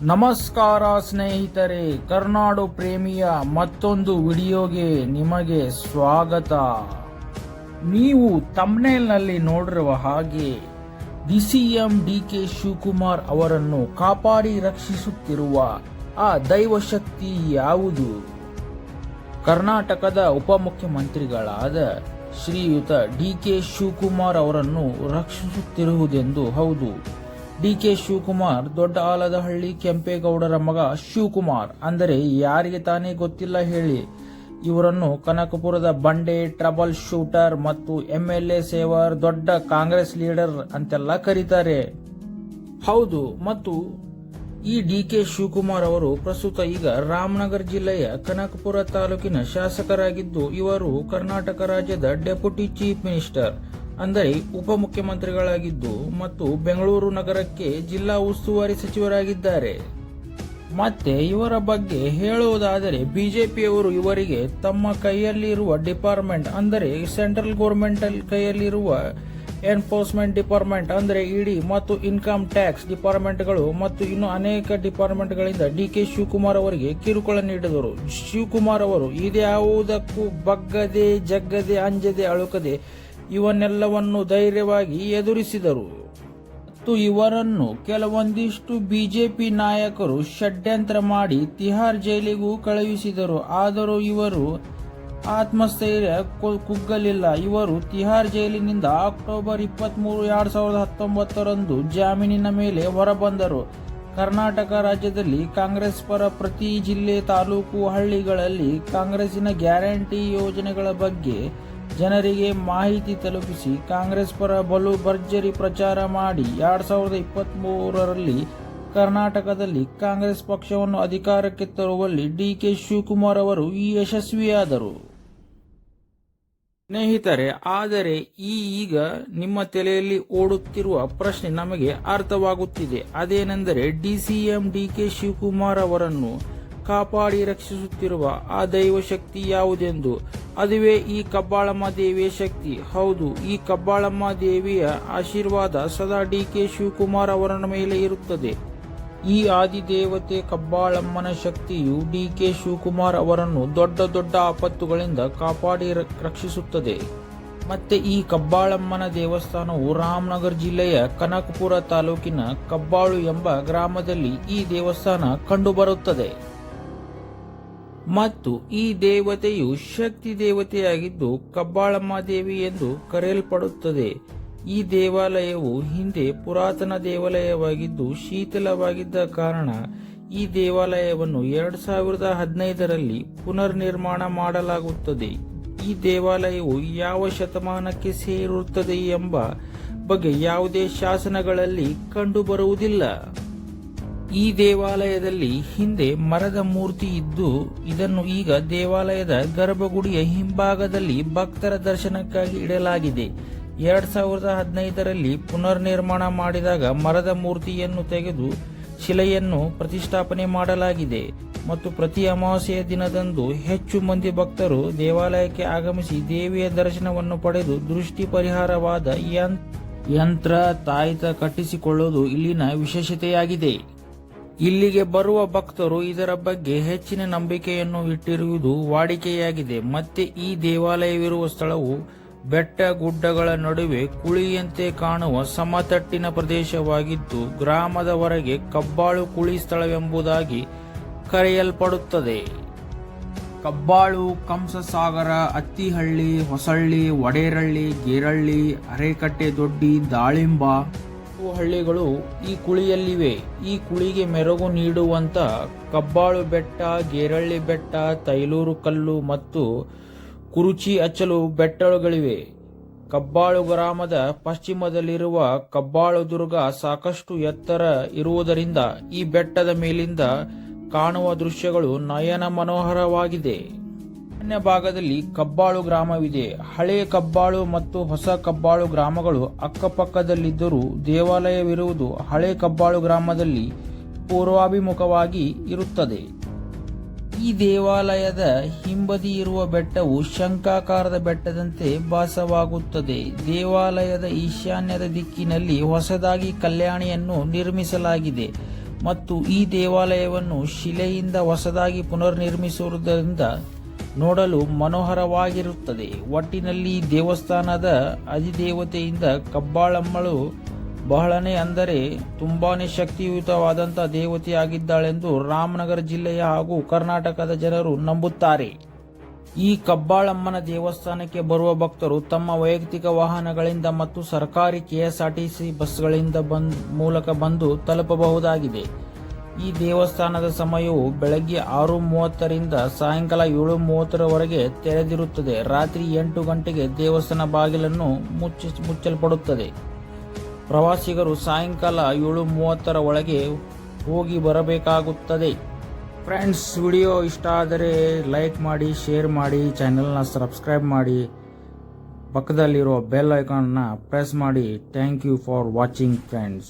ನಮಸ್ಕಾರ ಸ್ನೇಹಿತರೆ, ಕರ್ನಾಡು ಪ್ರೇಮಿಯ ಮತ್ತೊಂದು ವಿಡಿಯೋಗೆ ನಿಮಗೆ ಸ್ವಾಗತ. ನೀವು ಥಂಬ್ನೇಲ್ನಲ್ಲಿ ನೋಡಿರುವ ಹಾಗೆ ಡಿಸಿಎಂ ಡಿಕೆ ಶಿವಕುಮಾರ್ ಅವರನ್ನು ಕಾಪಾಡಿ ರಕ್ಷಿಸುತ್ತಿರುವ ಆ ದೈವಶಕ್ತಿ ಯಾವುದು? ಕರ್ನಾಟಕದ ಉಪಮುಖ್ಯಮಂತ್ರಿಗಳಾದ ಶ್ರೀಯುತ ಡಿಕೆ ಶಿವಕುಮಾರ್ ಅವರನ್ನು ರಕ್ಷಿಸುತ್ತಿರುವುದೆಂದು ಹೌದು. ಡಿಕೆ ಶಿವಕುಮಾರ್ ದೊಡ್ಡ ಆಲದಹಳ್ಳಿ ಕೆಂಪೇಗೌಡರ ಮಗ ಶಿವಕುಮಾರ್ ಅಂದರೆ ಯಾರಿಗೆ ತಾನೇ ಗೊತ್ತಿಲ್ಲ ಹೇಳಿ. ಇವರನ್ನು ಕನಕಪುರದ ಬಂಡೆ, ಟ್ರಬಲ್ ಶೂಟರ್ ಮತ್ತು MLA ಸೇವರ್, ದೊಡ್ಡ ಕಾಂಗ್ರೆಸ್ ಲೀಡರ್ ಅಂತೆಲ್ಲ ಕರೀತಾರೆ. ಹೌದು, ಮತ್ತು ಈ ಡಿಕೆ ಶಿವಕುಮಾರ್ ಅವರು ಪ್ರಸ್ತುತ ಈಗ ರಾಮನಗರ ಜಿಲ್ಲೆಯ ಕನಕಪುರ ತಾಲೂಕಿನ ಶಾಸಕರಾಗಿದ್ದು, ಇವರು ಕರ್ನಾಟಕ ರಾಜ್ಯದ ಡೆಪ್ಯೂಟಿ ಚೀಫ್ ಮಿನಿಸ್ಟರ್ ಅಂದರೆ ಉಪಮುಖ್ಯಮಂತ್ರಿಗಳಾಗಿದ್ದು ಮತ್ತು ಬೆಂಗಳೂರು ನಗರಕ್ಕೆ ಜಿಲ್ಲಾ ಉಸ್ತುವಾರಿ ಸಚಿವರಾಗಿದ್ದಾರೆ. ಮತ್ತೆ ಇವರ ಬಗ್ಗೆ ಹೇಳುವುದಾದರೆ ಬಿಜೆಪಿಯವರು ಇವರಿಗೆ ತಮ್ಮ ಕೈಯಲ್ಲಿರುವ ಡಿಪಾರ್ಟ್ಮೆಂಟ್ ಅಂದರೆ ಸೆಂಟ್ರಲ್ ಗೌರ್ಮೆಂಟ್ ಕೈಯಲ್ಲಿರುವ ಎನ್ಫೋರ್ಸ್ಮೆಂಟ್ ಡಿಪಾರ್ಟ್ಮೆಂಟ್ ಅಂದರೆ ಇಡಿ ಮತ್ತು ಇನ್ಕಮ್ ಟ್ಯಾಕ್ಸ್ ಡಿಪಾರ್ಟ್ಮೆಂಟ್ಗಳು ಮತ್ತು ಇನ್ನು ಅನೇಕ ಡಿಪಾರ್ಟ್ಮೆಂಟ್ಗಳಿಂದ ಡಿಕೆ ಶಿವಕುಮಾರ್ ಅವರಿಗೆ ಕಿರುಕುಳ ನೀಡಿದರು. ಶಿವಕುಮಾರ್ ಅವರು ಇದ್ಯಾವುದಕ್ಕೂ ಬಗ್ಗದೆ, ಜಗ್ಗದೆ, ಅಂಜದೆ, ಅಳುಕದೆ ಇವನ್ನೆಲ್ಲವನ್ನು ಧೈರ್ಯವಾಗಿ ಎದುರಿಸಿದರು. ಮತ್ತು ಇವರನ್ನು ಕೆಲವೊಂದಿಷ್ಟು ಬಿಜೆಪಿ ನಾಯಕರು ಷಡ್ಯಂತ್ರ ಮಾಡಿ ತಿಹಾರ್ ಜೈಲಿಗೂ ಕಳುಹಿಸಿದರು. ಆದರೂ ಇವರು ಆತ್ಮಸ್ಥೈರ್ಯ ಕುಗ್ಗಲಿಲ್ಲ. ಇವರು ತಿಹಾರ್ ಜೈಲಿನಿಂದ ಅಕ್ಟೋಬರ್ 23, 2019 ಜಾಮೀನಿನ ಮೇಲೆ ಹೊರಬಂದರು. ಕರ್ನಾಟಕ ರಾಜ್ಯದಲ್ಲಿ ಕಾಂಗ್ರೆಸ್ ಪರ ಪ್ರತಿ ಜಿಲ್ಲೆ, ತಾಲೂಕು, ಹಳ್ಳಿಗಳಲ್ಲಿ ಕಾಂಗ್ರೆಸ್ಸಿನ ಗ್ಯಾರಂಟಿ ಯೋಜನೆಗಳ ಬಗ್ಗೆ ಜನರಿಗೆ ಮಾಹಿತಿ ತಲುಪಿಸಿ ಕಾಂಗ್ರೆಸ್ ಪರ ಬಲು ಭರ್ಜರಿ ಪ್ರಚಾರ ಮಾಡಿ 2023ರಲ್ಲಿ ಕರ್ನಾಟಕದಲ್ಲಿ ಕಾಂಗ್ರೆಸ್ ಪಕ್ಷವನ್ನು ಅಧಿಕಾರಕ್ಕೆ ತರುವಲ್ಲಿ ಡಿಕೆ ಶಿವಕುಮಾರ್ ಅವರು ಯಶಸ್ವಿಯಾದರು. ಸ್ನೇಹಿತರೆ, ಆದರೆ ಈಗ ನಿಮ್ಮ ತಲೆಯಲ್ಲಿ ಓಡುತ್ತಿರುವ ಪ್ರಶ್ನೆ ನಮಗೆ ಅರ್ಥವಾಗುತ್ತಿದೆ. ಅದೇನೆಂದರೆ ಡಿಸಿಎಂ ಡಿಕೆ ಶಿವಕುಮಾರ್ ಅವರನ್ನು ಕಾಪಾಡಿ ರಕ್ಷಿಸುತ್ತಿರುವ ಆ ದೈವಶಕ್ತಿ ಯಾವುದೆಂದು. ಅದುವೇ ಈ ಕಬ್ಬಾಳಮ್ಮ ದೇವಿಯ ಶಕ್ತಿ. ಹೌದು, ಈ ಕಬ್ಬಾಳಮ್ಮ ದೇವಿಯ ಆಶೀರ್ವಾದ ಸದಾ ಡಿಕೆ ಶಿವಕುಮಾರ್ ಅವರ ಮೇಲೆ ಇರುತ್ತದೆ. ಈ ಆದಿದೇವತೆ ಕಬ್ಬಾಳಮ್ಮನ ಶಕ್ತಿಯು ಡಿಕೆ ಶಿವಕುಮಾರ್ ಅವರನ್ನು ದೊಡ್ಡ ದೊಡ್ಡ ಆಪತ್ತುಗಳಿಂದ ಕಾಪಾಡಿ ರಕ್ಷಿಸುತ್ತದೆ. ಮತ್ತೆ ಈ ಕಬ್ಬಾಳಮ್ಮನ ದೇವಸ್ಥಾನವು ರಾಮನಗರ ಜಿಲ್ಲೆಯ ಕನಕಪುರ ತಾಲೂಕಿನ ಕಬ್ಬಾಳು ಎಂಬ ಗ್ರಾಮದಲ್ಲಿ ಈ ದೇವಸ್ಥಾನ ಕಂಡುಬರುತ್ತದೆ. ಮತ್ತು ಈ ದೇವತೆಯು ಶಕ್ತಿ ದೇವತೆಯಾಗಿದ್ದು ಕಬ್ಬಾಳಮ್ಮ ದೇವಿ ಎಂದು ಕರೆಯಲ್ಪಡುತ್ತದೆ. ಈ ದೇವಾಲಯವು ಹಿಂದೆ ಪುರಾತನ ದೇವಾಲಯವಾಗಿದ್ದು ಶಿಥಿಲವಾಗಿದ್ದ ಕಾರಣ ಈ ದೇವಾಲಯವನ್ನು 2015ರಲ್ಲಿ ಪುನರ್ ನಿರ್ಮಾಣ ಮಾಡಲಾಗುತ್ತದೆ. ಈ ದೇವಾಲಯವು ಯಾವ ಶತಮಾನಕ್ಕೆ ಸೇರುತ್ತದೆ ಎಂಬ ಬಗ್ಗೆ ಯಾವುದೇ ಶಾಸನಗಳಲ್ಲಿ ಕಂಡುಬರುವುದಿಲ್ಲ. ಈ ದೇವಾಲಯದಲ್ಲಿ ಹಿಂದೆ ಮರದ ಮೂರ್ತಿ ಇದ್ದು ಇದನ್ನು ಈಗ ದೇವಾಲಯದ ಗರ್ಭಗುಡಿಯ ಹಿಂಭಾಗದಲ್ಲಿ ಭಕ್ತರ ದರ್ಶನಕ್ಕಾಗಿ ಇಡಲಾಗಿದೆ. 2015ರಲ್ಲಿ ಪುನರ್ ನಿರ್ಮಾಣ ಮಾಡಿದಾಗ ಮರದ ಮೂರ್ತಿಯನ್ನು ತೆಗೆದು ಶಿಲೆಯನ್ನು ಪ್ರತಿಷ್ಠಾಪನೆ ಮಾಡಲಾಗಿದೆ ಮತ್ತು ಪ್ರತಿ ಅಮಾವಾಸ್ಯೆಯ ದಿನದಂದು ಹೆಚ್ಚು ಮಂದಿ ಭಕ್ತರು ದೇವಾಲಯಕ್ಕೆ ಆಗಮಿಸಿ ದೇವಿಯ ದರ್ಶನವನ್ನು ಪಡೆದು ದೃಷ್ಟಿ ಪರಿಹಾರವಾದ ಯಂತ್ರ ತಾಯಿತ ಕಟ್ಟಿಸಿಕೊಳ್ಳುವುದು ಇಲ್ಲಿನ ವಿಶೇಷತೆಯಾಗಿದೆ. ಇಲ್ಲಿಗೆ ಬರುವ ಭಕ್ತರು ಇದರ ಬಗ್ಗೆ ಹೆಚ್ಚಿನ ನಂಬಿಕೆಯನ್ನು ಇಟ್ಟಿರುವುದು ವಾಡಿಕೆಯಾಗಿದೆ. ಮತ್ತೆ ಈ ದೇವಾಲಯವಿರುವ ಸ್ಥಳವು ಬೆಟ್ಟ ಗುಡ್ಡಗಳ ನಡುವೆ ಕುಳಿಯಂತೆ ಕಾಣುವ ಸಮತಟ್ಟಿನ ಪ್ರದೇಶವಾಗಿದ್ದು ಗ್ರಾಮದ ಹೊರಗೆ ಕಬ್ಬಾಳು ಕುಳಿ ಸ್ಥಳವೆಂಬುದಾಗಿ ಕರೆಯಲ್ಪಡುತ್ತದೆ. ಕಬ್ಬಾಳು, ಕಂಸಸಾಗರ, ಅತ್ತಿಹಳ್ಳಿ, ಹೊಸಳ್ಳಿ, ವಡೇರಳ್ಳಿ, ಗೇರಳ್ಳಿ, ಅರೇಕಟ್ಟೆ ದೊಡ್ಡಿ, ದಾಳಿಂಬ ಹಳ್ಳಿಗಳು ಈ ಕುಳಿಯಲ್ಲಿವೆ. ಈ ಕುಳಿಗೆ ಮೆರುಗು ನೀಡುವಂತ ಕಬ್ಬಾಳು ಬೆಟ್ಟ, ಗೇರಳ್ಳಿ ಬೆಟ್ಟ, ತೈಲೂರು ಕಲ್ಲು ಮತ್ತು ಕುರುಚಿ ಅಚ್ಚಲು ಬೆಟ್ಟಗಳಿವೆ. ಕಬ್ಬಾಳು ಗ್ರಾಮದ ಪಶ್ಚಿಮದಲ್ಲಿರುವ ಕಬ್ಬಾಳು ದುರ್ಗ ಸಾಕಷ್ಟು ಎತ್ತರ ಇರುವುದರಿಂದ ಈ ಬೆಟ್ಟದ ಮೇಲಿಂದ ಕಾಣುವ ದೃಶ್ಯಗಳು ನಯನ ಮನೋಹರವಾಗಿದೆ. ಅನ್ಯ ಭಾಗದಲ್ಲಿ ಕಬ್ಬಾಳು ಗ್ರಾಮವಿದೆ. ಹಳೆ ಕಬ್ಬಾಳು ಮತ್ತು ಹೊಸ ಕಬ್ಬಾಳು ಗ್ರಾಮಗಳು ಅಕ್ಕಪಕ್ಕದಲ್ಲಿದ್ದರೂ ದೇವಾಲಯವಿರುವುದು ಹಳೆ ಕಬ್ಬಾಳು ಗ್ರಾಮದಲ್ಲಿ ಪೂರ್ವಾಭಿಮುಖವಾಗಿ ಇರುತ್ತದೆ. ಈ ದೇವಾಲಯದ ಹಿಂಬದಿ ಇರುವ ಬೆಟ್ಟವು ಶಂಖಾಕಾರದ ಬೆಟ್ಟದಂತೆ ಭಾಸವಾಗುತ್ತದೆ. ದೇವಾಲಯದ ಈಶಾನ್ಯದ ದಿಕ್ಕಿನಲ್ಲಿ ಹೊಸದಾಗಿ ಕಲ್ಯಾಣಿಯನ್ನು ನಿರ್ಮಿಸಲಾಗಿದೆ ಮತ್ತು ಈ ದೇವಾಲಯವನ್ನು ಶಿಲೆಯಿಂದ ಹೊಸದಾಗಿ ಪುನರ್ನಿರ್ಮಿಸುವುದರಿಂದ ನೋಡಲು ಮನೋಹರವಾಗಿರುತ್ತದೆ. ಒಟ್ಟಿನಲ್ಲಿ ಈ ದೇವಸ್ಥಾನದ ಅಧಿದೇವತೆಯಿಂದ ಕಬ್ಬಾಳಮ್ಮಳು ಬಹಳನೇ ಅಂದರೆ ತುಂಬಾನೇ ಶಕ್ತಿಯುತವಾದಂಥ ದೇವತೆಯಾಗಿದ್ದಾಳೆಂದು ರಾಮನಗರ ಜಿಲ್ಲೆಯ ಹಾಗೂ ಕರ್ನಾಟಕದ ಜನರು ನಂಬುತ್ತಾರೆ. ಈ ಕಬ್ಬಾಳಮ್ಮನ ದೇವಸ್ಥಾನಕ್ಕೆ ಬರುವ ಭಕ್ತರು ತಮ್ಮ ವೈಯಕ್ತಿಕ ವಾಹನಗಳಿಂದ ಮತ್ತು ಸರ್ಕಾರಿ KSRTC ಬಸ್ಗಳಿಂದ ಮೂಲಕ ಬಂದು ತಲುಪಬಹುದಾಗಿದೆ. ಈ ದೇವಸ್ಥಾನದ ಸಮಯವು ಬೆಳಗ್ಗೆ 6:30ರಿಂದ ಸಾಯಂಕಾಲ 7:30ರವರೆಗೆ ತೆರೆದಿರುತ್ತದೆ. ರಾತ್ರಿ 8 ಗಂಟೆಗೆ ದೇವಸ್ಥಾನ ಬಾಗಿಲನ್ನು ಮುಚ್ಚಲ್ಪಡುತ್ತದೆ. ಪ್ರವಾಸಿಗರು ಸಾಯಂಕಾಲ 7:30ರ ಒಳಗೆ ಹೋಗಿ ಬರಬೇಕಾಗುತ್ತದೆ. ಫ್ರೆಂಡ್ಸ್, ವಿಡಿಯೋ ಇಷ್ಟ ಆದರೆ ಲೈಕ್ ಮಾಡಿ, ಶೇರ್ ಮಾಡಿ, ಚಾನೆಲ್ನ ಸಬ್ಸ್ಕ್ರೈಬ್ ಮಾಡಿ, ಪಕ್ಕದಲ್ಲಿರುವ ಬೆಲ್ ಐಕಾನ್ನ ಪ್ರೆಸ್ ಮಾಡಿ. Thank you for watching friends.